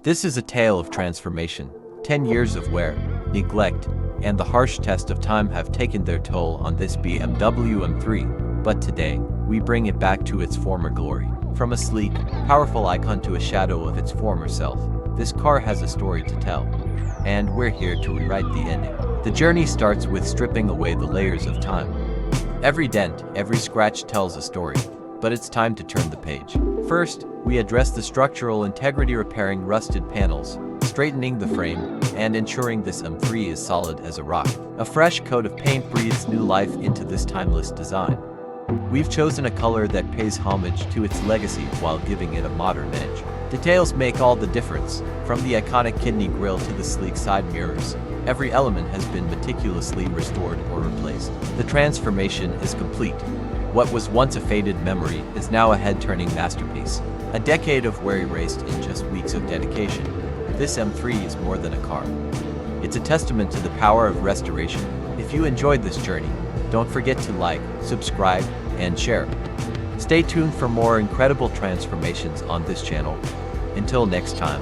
This is a tale of transformation. 10 years of wear, neglect, and the harsh test of time have taken their toll on this BMW M3, but today, we bring it back to its former glory. From a sleek, powerful icon to a shadow of its former self, this car has a story to tell. And we're here to rewrite the ending. The journey starts with stripping away the layers of time. Every dent, every scratch tells a story, but it's time to turn the page. First, we address the structural integrity, repairing rusted panels, straightening the frame, and ensuring this M3 is solid as a rock. A fresh coat of paint breathes new life into this timeless design. We've chosen a color that pays homage to its legacy while giving it a modern edge. Details make all the difference, from the iconic kidney grille to the sleek side mirrors. Every element has been meticulously restored or replaced. The transformation is complete. What was once a faded memory is now a head-turning masterpiece. A decade of wear erased in just weeks of dedication. This M3 is more than a car. It's a testament to the power of restoration. If you enjoyed this journey, don't forget to like, subscribe, and share. Stay tuned for more incredible transformations on this channel. Until next time.